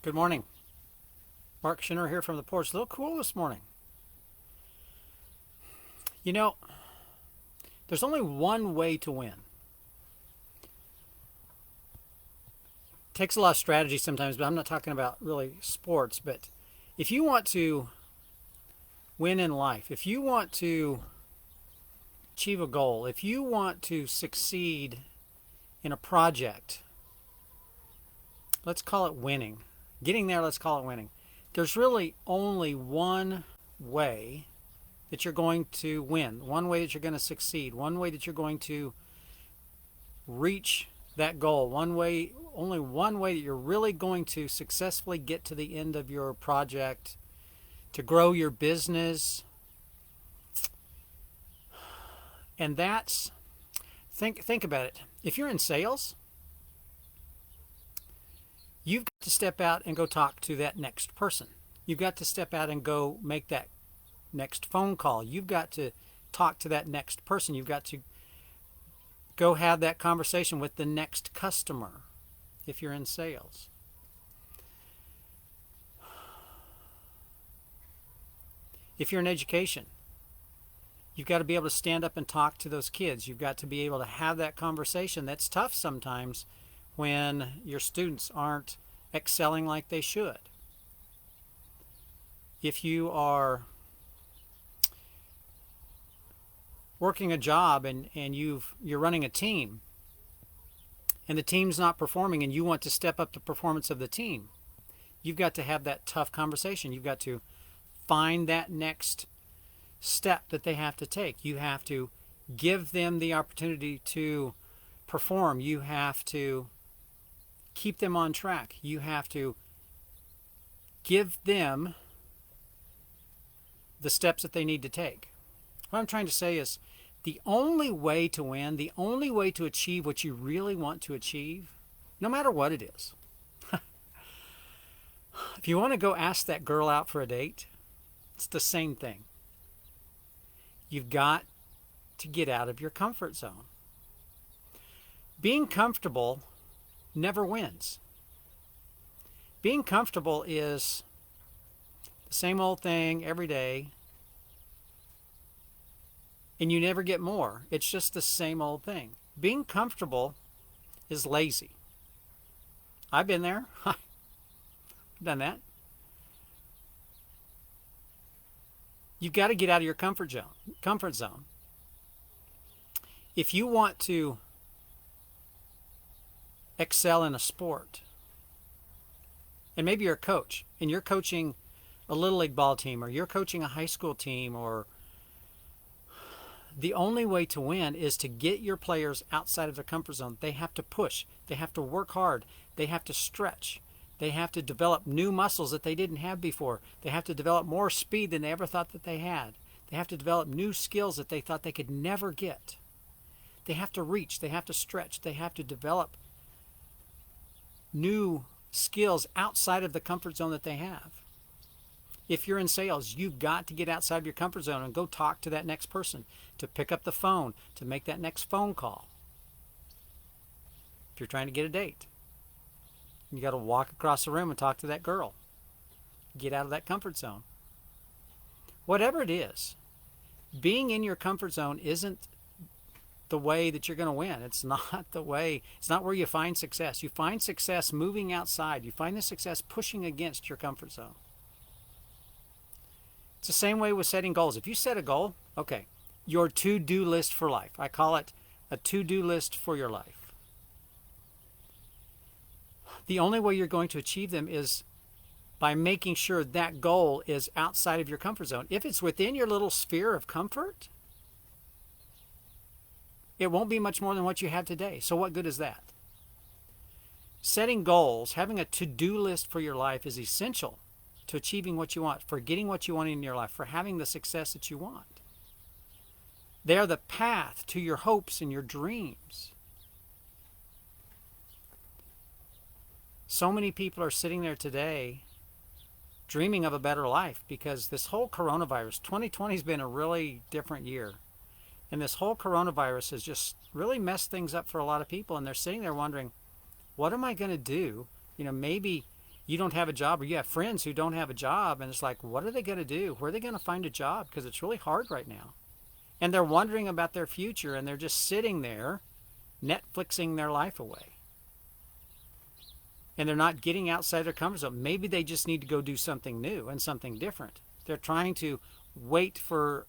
Good morning. Mark Schinner here from the porch. A little cool this morning. You know, there's only one way to win. Takes a lot of strategy sometimes, but I'm not talking about really sports. But if you want to win in life, if you want to achieve a goal, if you want to succeed in a project, let's call it winning. Getting there, let's call it winning. There's really only one way that you're going to win, one way that you're going to succeed, one way that you're going to reach that goal, only one way that you're really going to successfully get to the end of your project, to grow your business. And that's, think about it. If you're in sales, you've got to step out and go talk to that next person. You've got to step out and go make that next phone call. You've got to talk to that next person. You've got to go have that conversation with the next customer if you're in sales. If you're in education, you've got to be able to stand up and talk to those kids. You've got to be able to have that conversation. That's tough sometimes when your students aren't excelling like they should. If you are working a job and you're running a team and the team's not performing and you want to step up the performance of the team, you've got to have that tough conversation. You've got to find that next step that they have to take. You have to give them the opportunity to perform. You have to keep them on track. You have to give them the steps that they need to take. What I'm trying to say is the only way to win, the only way to achieve what you really want to achieve, no matter what it is. If you want to go ask that girl out for a date, it's the same thing. You've got to get out of your comfort zone. Being comfortable never wins. Being comfortable is the same old thing every day, and you never get more. It's just the same old thing. Being comfortable is lazy. I've been there. I've done that. You've got to get out of your comfort zone. If you want to excel in a sport, and maybe you're a coach and you're coaching a little league ball team or you're coaching a high school team, or the only way to win is to get your players outside of their comfort zone. They have to push, they have to work hard, they have to stretch, they have to develop new muscles that they didn't have before, they have to develop more speed than they ever thought that they had, they have to develop new skills that they thought they could never get. They have to reach, they have to stretch, they have to develop new skills outside of the comfort zone that they have. If you're in sales, you've got to get outside of your comfort zone and go talk to that next person, to pick up the phone, to make that next phone call. If you're trying to get a date, you got to walk across the room and talk to that girl. Get out of that comfort zone. Whatever it is, being in your comfort zone isn't the way that you're going to win. It's not the way. It's not where you find success. You find success moving outside. You find the success pushing against your comfort zone. It's the same way with setting goals. If you set a goal, okay, your to-do list for life. I call it a to-do list for your life. The only way you're going to achieve them is by making sure that goal is outside of your comfort zone. If it's within your little sphere of comfort, it won't be much more than what you have today. So what good is that? Setting goals, having a to-do list for your life is essential to achieving what you want, for getting what you want in your life, for having the success that you want. They are the path to your hopes and your dreams. So many people are sitting there today dreaming of a better life because this whole coronavirus, 2020 has been a really different year. And this whole coronavirus has just really messed things up for a lot of people. And they're sitting there wondering, what am I going to do? Maybe you don't have a job, or you have friends who don't have a job, and it's like, what are they going to do? Where are they going to find a job? Because it's really hard right now. And they're wondering about their future, and they're just sitting there Netflixing their life away. And they're not getting outside their comfort zone. Maybe they just need to go do something new and something different. They're trying to wait for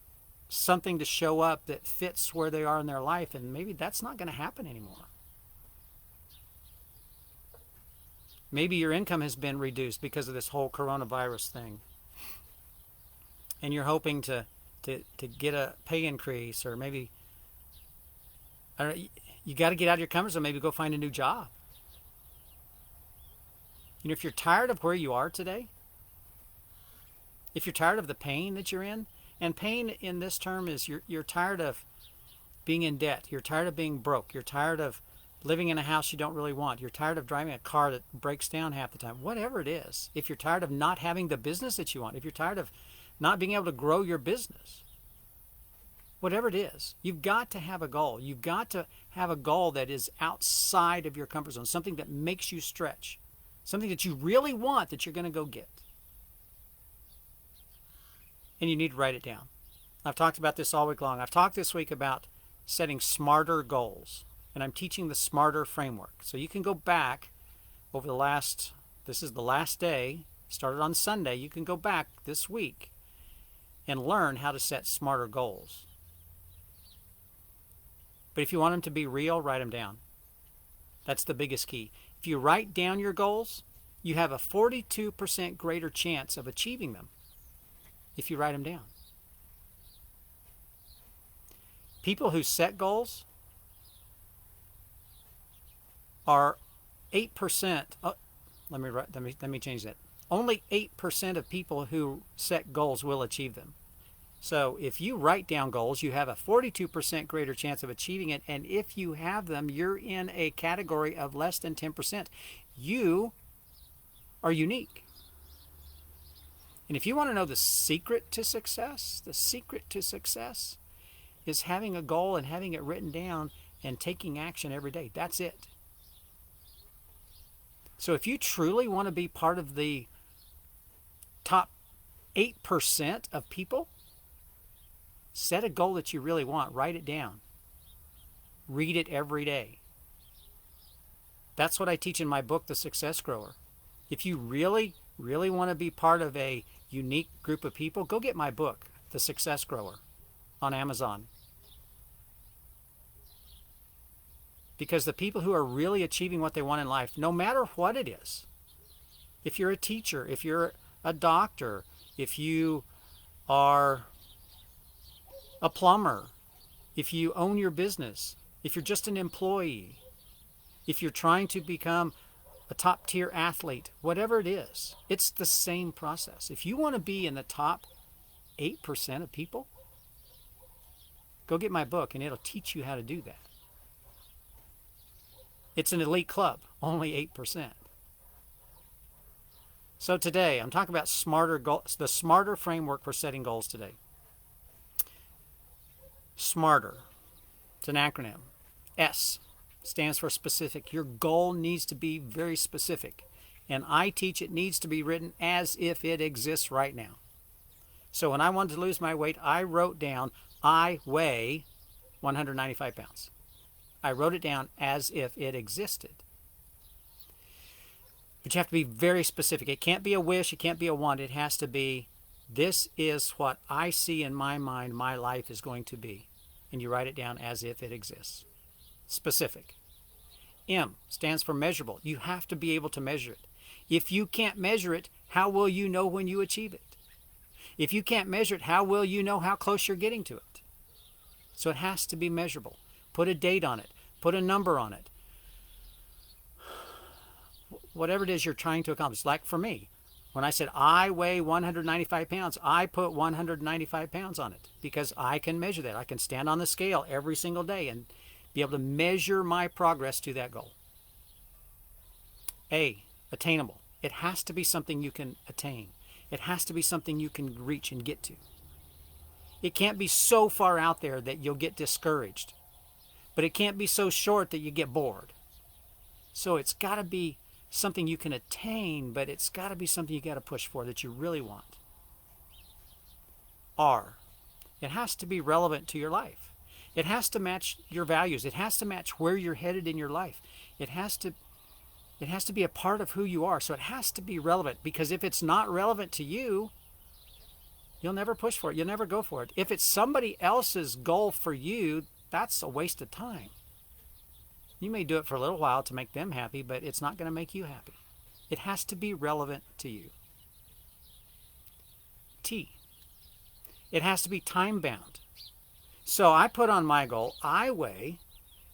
something to show up that fits where they are in their life, and maybe that's not going to happen anymore. Maybe your income has been reduced because of this whole coronavirus thing, and you're hoping to get a pay increase, or maybe, I don't know, you got to get out of your comfort zone. Maybe go find a new job. You know, if you're tired of where you are today, if you're tired of the pain that you're in, and pain in this term is you're tired of being in debt, you're tired of being broke, you're tired of living in a house you don't really want, you're tired of driving a car that breaks down half the time, whatever it is, if you're tired of not having the business that you want, if you're tired of not being able to grow your business, whatever it is, you've got to have a goal. You've got to have a goal that is outside of your comfort zone, something that makes you stretch, something that you really want that you're going to go get. And you need to write it down. I've talked about this all week long. I've talked this week about setting smarter goals, and I'm teaching the SMARTER framework. So you can go back over this is the last day, started on Sunday. You can go back this week and learn how to set smarter goals. But if you want them to be real, write them down. That's the biggest key. If you write down your goals, you have a 42% greater chance of achieving them if you write them down. People who set goals are 8%. Oh, let me change that. Only 8% of people who set goals will achieve them. So if you write down goals, you have a 42% greater chance of achieving it. And if you have them, you're in a category of less than 10%. You are unique. And if you want to know the secret to success is having a goal and having it written down and taking action every day. That's it. So if you truly want to be part of the top 8% of people, set a goal that you really want. Write it down. Read it every day. That's what I teach in my book, The Success Grower. If you really, really want to be part of a unique group of people, go get my book, The Success Grower, on Amazon. Because the people who are really achieving what they want in life, no matter what it is, if you're a teacher, if you're a doctor, if you are a plumber, if you own your business, if you're just an employee, if you're trying to become a top tier athlete, whatever it is, it's the same process. If you want to be in the top 8% of people, go get my book and it'll teach you how to do that. It's an elite club, only 8%. So today, I'm talking about smarter goals, the SMARTER framework for setting goals today. SMARTER, it's an acronym. S stands for specific. Your goal needs to be very specific. And I teach it needs to be written as if it exists right now. So when I wanted to lose my weight, I wrote down, I weigh 195 pounds. I wrote it down as if it existed. But you have to be very specific. It can't be a wish. It can't be a want. It has to be, this is what I see in my mind my life is going to be. And you write it down as if it exists. Specific. M stands for measurable. You have to be able to measure it. If you can't measure it, how will you know when you achieve it? If you can't measure it, how will you know how close you're getting to it? So it has to be measurable. Put a date on it. Put a number on it. Whatever it is you're trying to accomplish. Like for me, when I said I weigh 195 pounds, I put 195 pounds on it because I can measure that. I can stand on the scale every single day and be able to measure my progress to that goal. A, attainable. It has to be something you can attain. It has to be something you can reach and get to. It can't be so far out there that you'll get discouraged. But it can't be so short that you get bored. So it's got to be something you can attain, but it's got to be something you got to push for that you really want. R, it has to be relevant to your life. It has to match your values. It has to match where you're headed in your life. It has to be a part of who you are. So it has to be relevant, because if it's not relevant to you, you'll never push for it. You'll never go for it. If it's somebody else's goal for you, that's a waste of time. You may do it for a little while to make them happy, but it's not going to make you happy. It has to be relevant to you. T, it has to be time bound. So I put on my goal, I weigh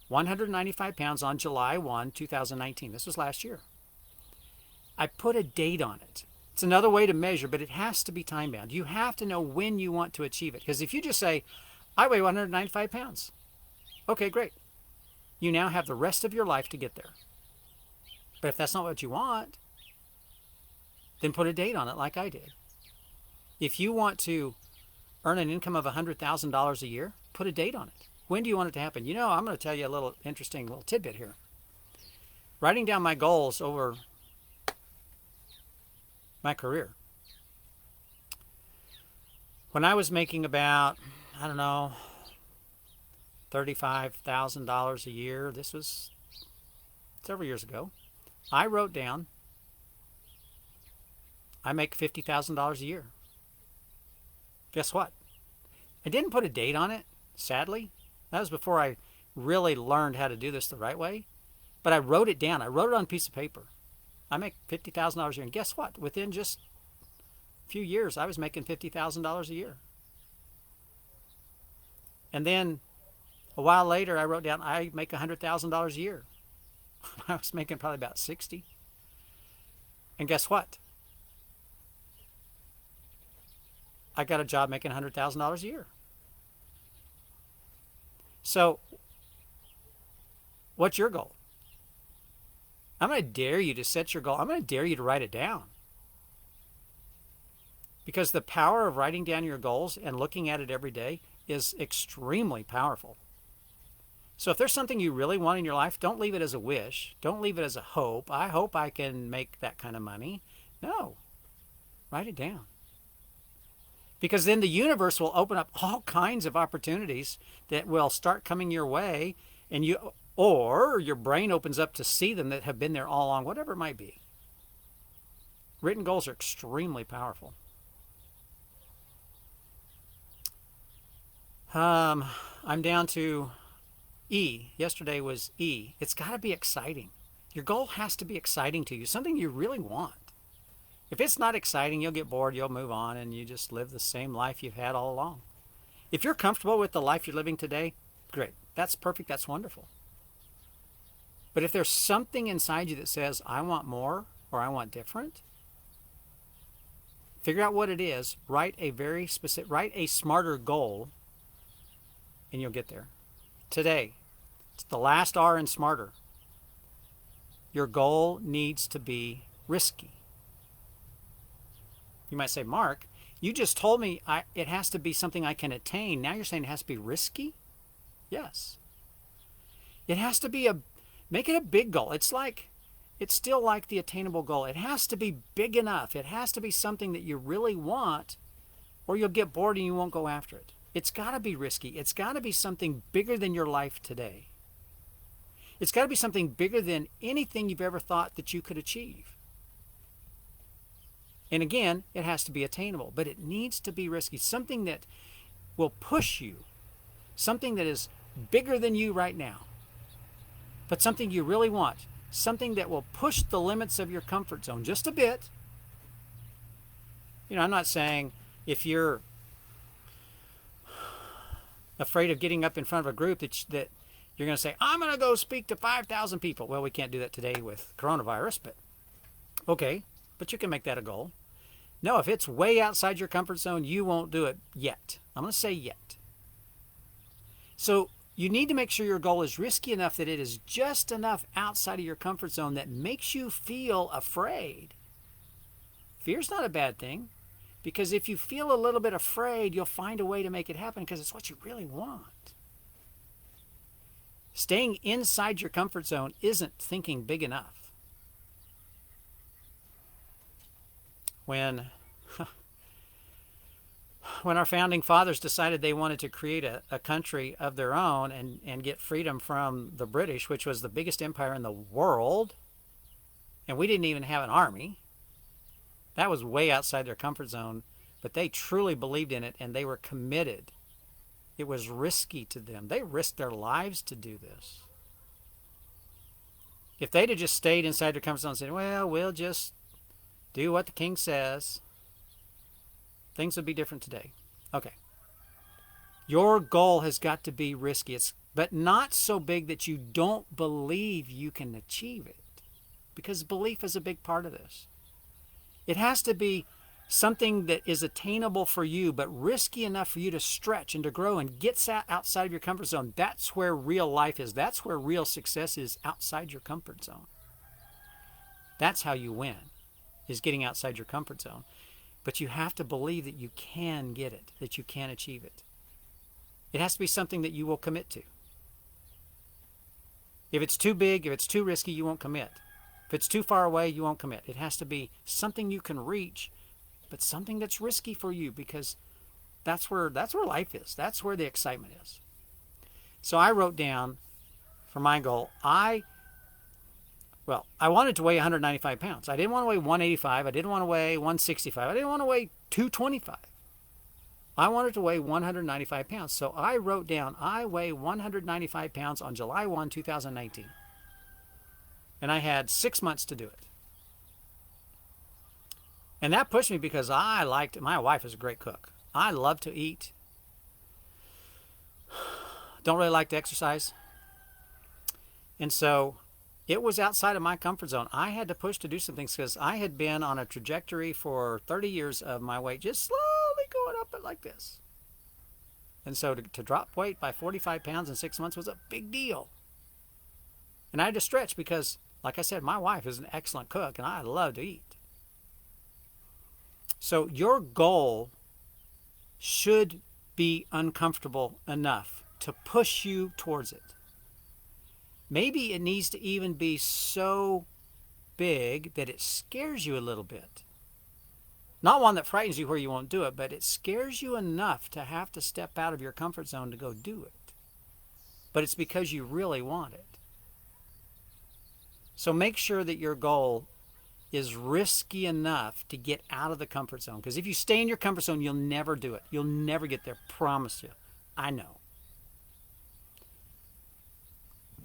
195 pounds on July 1, 2019. This was last year. I put a date on it. It's another way to measure, but it has to be time bound. You have to know when you want to achieve it. Because if you just say, I weigh 195 pounds. Okay, great. You now have the rest of your life to get there. But if that's not what you want, then put a date on it like I did. If you want to earn an income of $100,000 a year, put a date on it. When do you want it to happen? You know, I'm going to tell you a little interesting little tidbit here. Writing down my goals over my career. When I was making about, I don't know, $35,000 a year, this was several years ago, I wrote down, I make $50,000 a year. Guess what? I didn't put a date on it, sadly. That was before I really learned how to do this the right way. But I wrote it down. I wrote it on a piece of paper. I make $50,000 a year. And guess what? Within just a few years, I was making $50,000 a year. And then a while later, I wrote down, I make $100,000 a year. I was making probably about 60. And guess what? I got a job making $100,000 a year. So, what's your goal? I'm going to dare you to set your goal. I'm going to dare you to write it down. Because the power of writing down your goals and looking at it every day is extremely powerful. So if there's something you really want in your life, don't leave it as a wish. Don't leave it as a hope. I hope I can make that kind of money. No. Write it down. Because then the universe will open up all kinds of opportunities that will start coming your way, and or your brain opens up to see them that have been there all along, whatever it might be. Written goals are extremely powerful. I'm down to E. Yesterday was E. It's got to be exciting. Your goal has to be exciting to you, something you really want. If it's not exciting, you'll get bored, you'll move on, and you just live the same life you've had all along. If you're comfortable with the life you're living today, great. That's perfect. That's wonderful. But if there's something inside you that says, I want more or I want different, figure out what it is, write a smarter goal, and you'll get there. Today, it's the last R in smarter. Your goal needs to be risky. You might say, Mark, you just told me it has to be something I can attain. Now you're saying it has to be risky? Yes. It has to be make it a big goal. It's still like the attainable goal. It has to be big enough. It has to be something that you really want, or you'll get bored and you won't go after it. It's got to be risky. It's got to be something bigger than your life today. It's got to be something bigger than anything you've ever thought that you could achieve. And again, it has to be attainable, but it needs to be risky. Something that will push you. Something that is bigger than you right now. But something you really want. Something that will push the limits of your comfort zone just a bit. You know, I'm not saying if you're afraid of getting up in front of a group that you're going to say, I'm going to go speak to 5,000 people. Well, we can't do that today with coronavirus, but okay. But you can make that a goal. No, if it's way outside your comfort zone, you won't do it yet. I'm going to say yet. So you need to make sure your goal is risky enough that it is just enough outside of your comfort zone that makes you feel afraid. Fear's not a bad thing, because if you feel a little bit afraid, you'll find a way to make it happen because it's what you really want. Staying inside your comfort zone isn't thinking big enough. when when our founding fathers decided they wanted to create a country of their own and get freedom from the British, which was the biggest empire in the world, and we didn't even have an army. That was way outside their comfort zone, but they truly believed in it and they were committed. It was risky to them. They risked their lives to do this. If they'd have just stayed inside their comfort zone and said, well, we'll just do what the king says, things would be different today. Okay. Your goal has got to be risky, but not so big that you don't believe you can achieve it, because belief is a big part of this. It has to be something that is attainable for you, but risky enough for you to stretch and to grow and get outside of your comfort zone. That's where real life is. That's where real success is, outside your comfort zone. That's how you win, is getting outside your comfort zone. But you have to believe that you can get it, that you can achieve it. It has to be something that you will commit to. If it's too big, if it's too risky, you won't commit. If it's too far away, you won't commit. It has to be something you can reach, but something that's risky for you, because that's where life is. That's where the excitement is. So I wrote down for my goal, I wanted to weigh 195 pounds. I didn't want to weigh 185. I didn't want to weigh 165. I didn't want to weigh 225. I wanted to weigh 195 pounds. So I wrote down, I weigh 195 pounds on July 1, 2019. And I had 6 months to do it. And that pushed me because my wife is a great cook. I love to eat. Don't really like to exercise. And so it was outside of my comfort zone. I had to push to do some things because I had been on a trajectory for 30 years of my weight just slowly going up like this. And so to drop weight by 45 pounds in 6 months was a big deal. And I had to stretch because, like I said, my wife is an excellent cook and I love to eat. So your goal should be uncomfortable enough to push you towards it. Maybe it needs to even be so big that it scares you a little bit. Not one that frightens you where you won't do it, but it scares you enough to have to step out of your comfort zone to go do it. But it's because you really want it. So make sure that your goal is risky enough to get out of the comfort zone. Because if you stay in your comfort zone, you'll never do it. You'll never get there. Promise you. I know.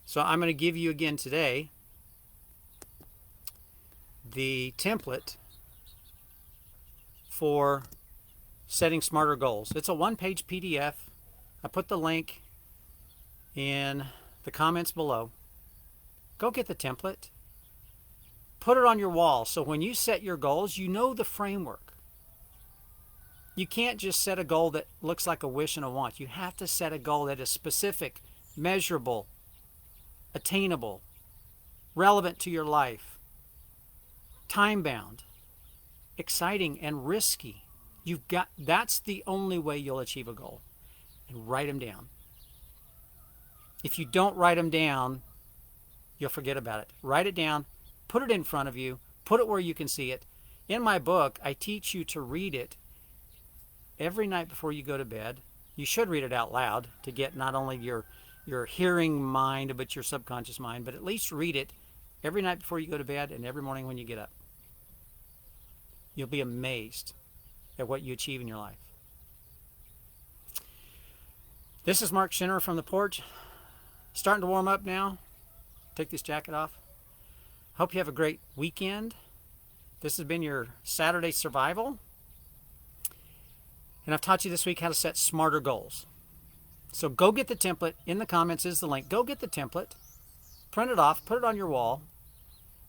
So I'm going to give you again today the template for setting smarter goals. It's a one-page PDF. I put the link in the comments below. Go get the template. Put it on your wall so when you set your goals, you know the framework. You can't just set a goal that looks like a wish and a want. You have to set a goal that is specific, measurable, attainable, relevant to your life, time-bound, exciting, and risky. That's the only way you'll achieve a goal. And write them down. If you don't write them down, you'll forget about it. Write it down, put it in front of you, put it where you can see it. In my book, I teach you to read it every night before you go to bed. You should read it out loud to get not only your hearing mind, but your subconscious mind, but at least read it every night before you go to bed and every morning when you get up. You'll be amazed at what you achieve in your life. This is Mark Schinner from the porch. Starting to warm up now. Take this jacket off. Hope you have a great weekend. This has been your Saturday survival. And I've taught you this week how to set smarter goals. So go get the template. In the comments is the link. Go get the template, print it off, put it on your wall,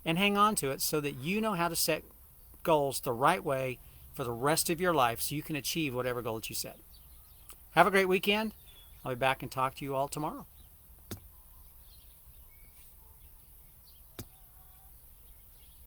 and hang on to it so that you know how to set goals the right way for the rest of your life so you can achieve whatever goal that you set. Have a great weekend. I'll be back and talk to you all tomorrow.